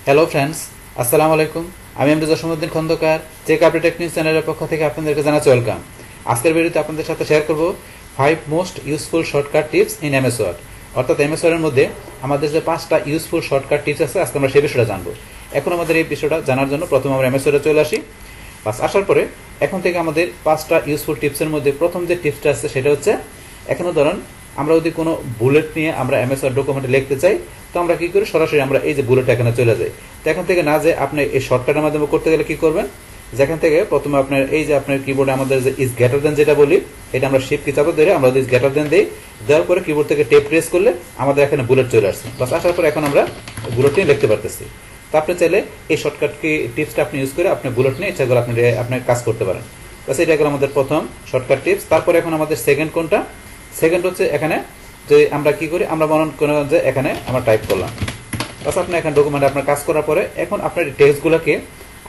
Hello friends, আসসালামু আলাইকুম। আমি MD Jasimuddin Khandakar check update technique চ্যানেলের পক্ষ থেকে আপনাদেরকে জানাচ্ছি ওয়েলকাম। আজকের ভিডিওতে আপনাদের সাথে শেয়ার করব 5 most useful shortcut tips in MS Word. অর্থাৎ এমএস ওয়ার্ডের মধ্যে আমাদের যে 5টা ইউজফুল শর্টকাট টিপস আছে, আজকে আমরা সেই বিষয়টা জানবো। এখন আমাদের এই বিষয়টা জানার জন্য প্রথমে আমরা এমএস ওয়ার্ডে চলে আসি। বাস আসার পরে এখন থেকে আমাদের 5টা ইউজফুল টিপসের মধ্যে প্রথম যে টিপসটা আছে সেটা হচ্ছে, এখনো ধরুন আমরা যদি কোনো বুলেট নিয়ে আমরা এমএস ওয়ার্ড ডকুমেন্টে লিখতে চাই, তো আমরা কি করি, সরাসরি আমরা এই যে বুলেট এখানে চলে যাই। তো এখান থেকে না যে আপনি এই শর্টকাটের মাধ্যমে করতে গেলে কি করবেন, যেখান থেকে প্রথমে আপনার এই যে আপনার কিবোর্ডে আমাদের যে ইজ গ্রেটার দেন যেটা বলি, এটা আমরা শিফট কি চাপে ধরে আমরা যদি ইজ গ্রেটার দেন দিই, দেওয়ার পরে কিবোর্ড থেকে টেপ প্রেস করলে আমাদের এখানে বুলেট চলে আসছে। বাস আসার পরে এখন আমরা বুলেট নিয়ে লিখতে পারতেছি। তো আপনি চাইলে এই শর্টকাট কি টিপসটা আপনি ইউজ করে আপনি বুলেট নিয়ে ইচ্ছা করে আপনি আপনার কাজ করতে পারেন। বাস এটা গেল আমাদের প্রথম শর্টকাট টিপস। তারপরে এখন আমাদের সেকেন্ড কোনটা, সেকেন্ড হচ্ছে এখানে যে আমরা কি করি, আমরা মনে করেন যে এখানে আমরা টাইপ করলাম। বাস আপনি এখানে ডকুমেন্টে আপনার কাজ করার পরে এখন আপনার টেক্সটগুলোকে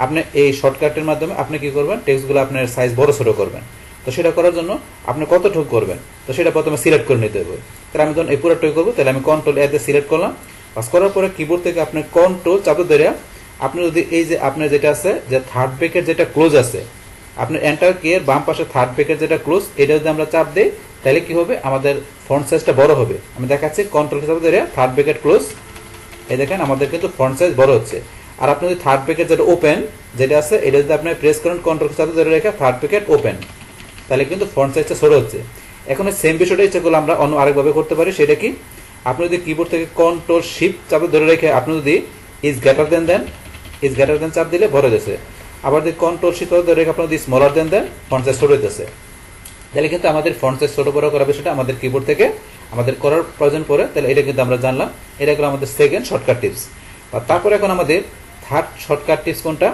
আপনি এই শর্টকাটের মাধ্যমে আপনি কি করবেন, টেক্সটগুলো আপনার সাইজ বড় ছোট করবেন। তো সেটা করার জন্য আপনি কতটুকু করবেন, তো সেটা প্রথমে সিলেক্ট করে নিতে হবে। তাহলে আমি যখন এই পুরোটাই করবো, তাহলে আমি কন্ট্রোল এ দিয়ে সিলেক্ট করলাম। বাস করার পরে কিবোর্ড থেকে আপনি কন্ট্রোল চাপে ধরে আপনি যদি এই যে আপনার যেটা আছে যে থার্ড ব্রেকেট যেটা ক্লোজ আছে, আপনার এন্টার কি এর বাম পাশে থার্ড ব্রেকেট যেটা ক্লোজ, এটা যদি আমরা চাপ দিই তাহলে কি হবে, আমাদের ফন্ট সাইজটা বড় হবে। আমি দেখাচ্ছি, কন্ট্রোল চাপে ধরে থার্ড ব্রেকেট ক্লোজ, এই দেখেন আমাদের কিন্তু ফন্ট সাইজ বড় হচ্ছে। আর আপনি যদি থার্ড ব্রেকেট যেটা ওপেন যেটা আছে, এটা যদি আপনি প্রেস করেন কন্ট্রোল চাপে ধরে রেখে থার্ড ব্রেকেট ওপেন, তাহলে কিন্তু ফন্ট সাইজটা ছোট হচ্ছে। এখন সেম বিষয়টা ইচ্ছা করলে আমরা অন্য আরেকভাবে করতে পারি। সেটা কি, আপনি যদি কিবোর্ড থেকে কন্ট্রোল শিফট চাপে ধরে রেখে আপনি যদি is greater than than, is greater than চাপ দিলে বড় হয়েছে। আবার যদি কন্ট্রোল শিফট ধরে রেখে আপনি যদি স্মলার দেন দেন, ফন্ট সাইজ ছোট হইতেছে। তাহলে কিন্তু আমাদের ফন্ট সাইজ ছোট বড় করার বিষয়টা আমাদের কিবোর্ড থেকে আমাদের করার প্রয়োজন পড়ে। তাহলে এটা কিন্তু আমরা জানলাম, এটা হলো আমাদের সেকেন্ড শর্টকাট টিপস। তারপরে এখন আমাদের থার্ড শর্টকাট টিপস কোনটা,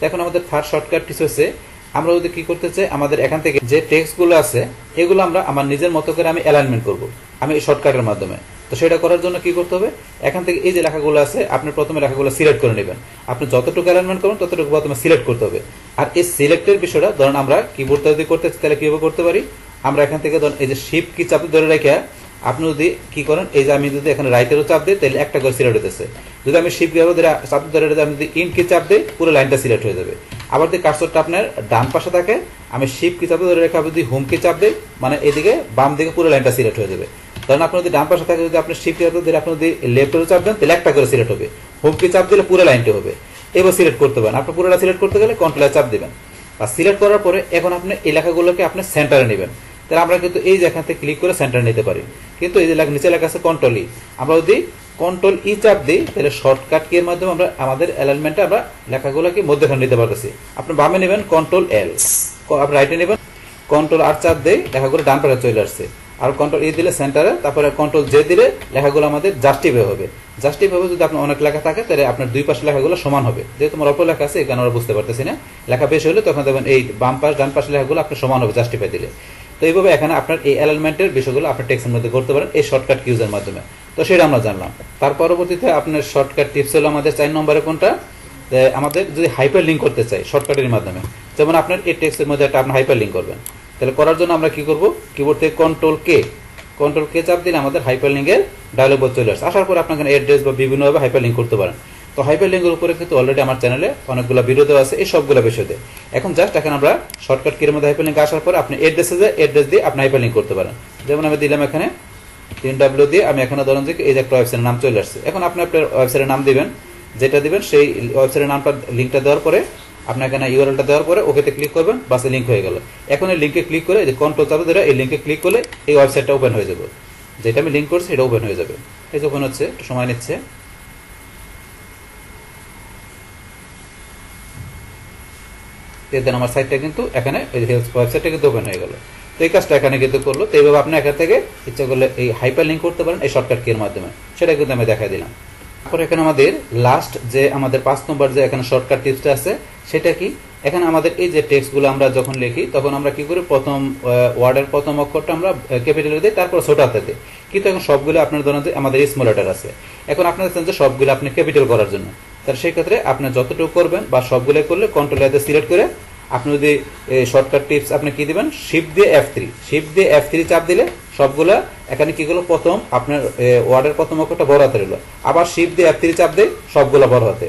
এখন আমাদের থার্ড শর্টকাট টিপস হচ্ছে, আমরা যদি কি করতে চাই, আমাদের এখান থেকে যে টেক্সটগুলো আছে এগুলো আমরা আমার নিজের মতো করে আমি অ্যালাইনমেন্ট করব আমি এই শর্টকাটের মাধ্যমে। তো সেটা করার জন্য কি করতে হবে, এখান থেকে এই যে লেখাগুলো আছে আপনি প্রথমে লেখাগুলো সিলেক্ট করে নেবেন। আপনি যতটুকু অ্যালাইনমেন্ট করবেন ততটুকু প্রথমে সিলেক্ট করতে হবে। আর এই সিলেক্টের বিষয়টা ধরুন আমরা কিবোর্ডটা যদি করতে চাই তাহলে কিভাবে করতে পারি, আমরা এখান থেকে ধরুন এই যে শিফট কি চাপ ধরে রেখে আপনি যদি কি করেন, এই যে আমি যদি এখানে রাইটেরও চাপ দিই তাহলে একটা করে সিলেক্ট হতেছে। যদি আমি শিফট চাপ ধরে আমি যদি ইন কি চাপ দিই পুরো লাইনটা সিলেক্ট হয়ে যাবে। আবার যদি কার্সরটা আপনার ডান পাশে থাকে, আমি শিফট কি চাপ ধরে রেখে যদি হোম কি চাপ দিই, মানে এদিকে বাম দিকে পুরো লাইনটা সিলেক্ট হয়ে যাবে। ধরেন আপনি যদি ডান পাশে থাকে, যদি আপনি শিফট চাপ ধরে আপনি যদি লেফটেরও চাপ দেন তাহলে একটা করে সিলেক্ট হবে। হোম কি চাপ দিলে পুরো লাইনটা হবে। এবার সিলেক্ট করতে পারেন, আপনি পুরোটা সিলেক্ট করতে গেলে কন্ট্রোল চাপ দিবেন। আর সিলেক্ট করার পরে এখন আপনি এই লেখাগুলোকে আপনি সেন্টারে নেবেন। তাহলে আমরা কিন্তু এই যে এখান থেকে ক্লিক করে সেন্টার নিতে পারি। কিন্তু এই যে নিচে লেখা আছে কন্ট্রোল ই, আমরা যদি কন্ট্রোল ই চাপ দিই তাহলে শর্টকাট কি এর মাধ্যমে আমরা আমাদের অ্যালাইনমেন্টে আমরা লেখাগুলোকে মধ্যখানে নিতে পারতেছি। আপনি বামে নেবেন কন্ট্রোল এল, আপনি রাইটে নেবেন কন্ট্রোল আর চাপ দেই, লেখাগুলো ডান পাশে চলে আসছে। আর কন্ট্রোল ই দিলে সেন্টারে, তারপরে কন্ট্রোল জে দিলে লেখাগুলো আমাদের জাস্টিফাই হবে। জাস্টিফাই হবে যদি আপনার অনেক লেখা থাকে তাহলে আপনার দুই পাশে লেখাগুলো সমান হবে। যেহেতু আমার অল্প লেখা আছে এখানে আমরা বুঝতে পারতেছি না, লেখা বেশি হলে তখন দেখবেন এই বাম পাশ ডান পাশে লেখাগুলো আপনার সমান হবে জাস্টিফাই দিলে। তো এইভাবে এখানে আপনার এই অ্যালাইনমেন্টের বিষয়গুলো আপনার টেক্সটের মধ্যে করতে পারেন এই শর্টকাট কিউজের মাধ্যমে। তো সেটা আমরা জানলাম। তার পরবর্তীতে আপনার শর্টকাট টিপস হলো আমাদের 4 নম্বরে কোনটা, আমাদের যদি হাইপার লিঙ্ক করতে চাই শর্টকাটের মাধ্যমে, যেমন আপনার এই টেক্সটের মধ্যে একটা আপনি হাইপার লিঙ্ক করবেন। তাহলে করার জন্য আমরা কি করব, কিবোর্ড থেকে কন্ট্রোল কে চাপ দিলে আমাদের হাইপার লিঙ্কের ডায়লগ বক্স চলে আসে। আসার পর আপনার অ্যাড্রেস বা বিভিন্নভাবে হাইপার লিঙ্ক করতে পারেন। তো হাইপার লিঙ্কের উপরে কিন্তু অলরেডি আমার চ্যানেলে অনেকগুলো ভিডিও দেওয়া আছে এই সবগুলো বিষয়তে। এখন জাস্ট এখন আমরা শর্টকাট কির মধ্যে হাইপার লিঙ্ক আসার পরে আপনি অ্যাড্রেস দিয়ে আপনি হাইপার লিঙ্ক করতে পারেন। যেমন আমি দিলাম এখানে 3W দিয়ে, আমি এখানে ধরুন যে এই যে একটা ওয়েবসাইটের নাম চলে আসছে। এখন আপনি আপনার ওয়েবসাইটের নাম দিবেন, যেটা দিবেন সেই ওয়েবসাইটের নামটা লিঙ্কটা দেওয়ার পরে আপনি এখানে ইউআরএলটা দেওয়ার পরে ওকেতে ক্লিক করবেন, বাস লিঙ্ক হয়ে গেল। এখন এই লিঙ্কে ক্লিক করে এই যে কন্ট্রোল চাপে ধরে এই লিঙ্কে ক্লিক করলে এই ওয়েবসাইটটা ওপেন হয়ে যাবে, যেটা আমি লিঙ্ক করছি এটা ওপেন হয়ে যাবে। এই যে ওপেন হচ্ছে, একটু সময় নিচ্ছে। দেন আমার সাইটটা কিন্তু এখানে ওয়েবসাইটটা কিন্তু ওপেন হয়ে গেল। তো এই কাজটা এখানে কিন্তু করলো। তো এইভাবে আপনি এখান থেকে ইচ্ছা করলে এই হাইপার লিঙ্ক করতে পারেন এই শর্টকাট কির মাধ্যমে, সেটা কিন্তু আমি দেখাই দিলাম। তারপর এখানে আমাদের লাস্ট যে আমাদের 5 নম্বর যে এখানে শর্টকাট টিপসটা আছে সেটা কি, এখানে আমাদের এই যে টেক্সটগুলো আমরা যখন লিখি তখন আমরা কি করি, প্রথম ওয়ার্ডের প্রথম অক্ষরটা আমরা ক্যাপিটালে দিই, তারপর ছোট হাতে দিই। কিন্তু এখন সবগুলো আপনার ধরেন যে আমাদের স্মল লেটার আছে। এখন আপনার চান যে সবগুলো আপনি ক্যাপিটাল করার জন্য, তাহলে সেই ক্ষেত্রে আপনি যতটুকু করবেন বা সবগুলো করলে কন্ট্রোল এ সিলেক্ট করে আপনি যদি শর্টকাট টিপস আপনি কি দিবেন, শিফট দিয়ে F3 চাপ দিলে সবগুলা এখানে কি হলো, প্রথম আপনার ওয়ার্ডের প্রথম অক্ষরটা বড় হাতে রইল। আবার শিফট দিয়ে F3 চাপ দেয় সবগুলা বড় হাতে।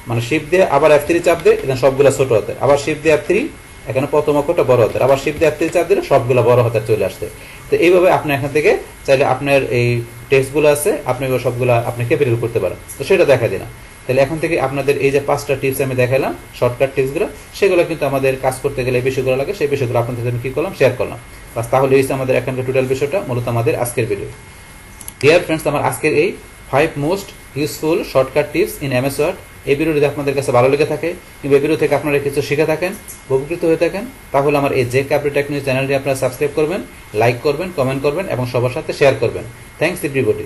মানে শিফট দিয়ে আবার F3 চাপ দিয়ে এখানে সবগুলা ছোট হাতের, আবার শিফট দিয়ে F3, এখানে প্রথম অক্ষরটা বড় হাতের, আবার শিফট দিয়ে F3 চাপ দিলে সবগুলা বড় হাতের চলে আসছে। তো এইভাবে আপনি এখান থেকে চাইলে আপনার এই টেক্সটগুলো আছে আপনি সবগুলা আপনি ক্যাপিটাল করতে পারেন। তো সেটা দেখা দিই না। তাহলে এখন থেকে আপনাদের এই যে 5টা টিপস আমি দেখালাম শর্টকাট টিপসগুলো, সেগুলো কিন্তু আমাদের কাজ করতে গেলে এই বিষয়গুলো লাগে, সেই বিষয়গুলো আপনাদের সাথে আমি কি করলাম শেয়ার করলাম। বাস তাহলে এই আমাদের এখানকার টোটাল বিষয়টা মূলত আমাদের আজকের ভিডিও। ডিয়ার ফ্রেন্ডস, আমার আজকের এই 5 most useful shortcut tips in MS Word, এই ভিডিও যদি আপনাদের কাছে ভালো লেগে থাকে কিংবা এই ভিডিও থেকে আপনারা কিছু শিখে থাকেন, উপকৃত হয়ে থাকেন, তাহলে আমার এই জেক ক্যাপিটাল টেক নিউজ চ্যানেলটি আপনারা সাবস্ক্রাইব করবেন, লাইক করবেন, কমেন্ট করবেন এবং সবার সাথে শেয়ার করবেন। Thanks everybody.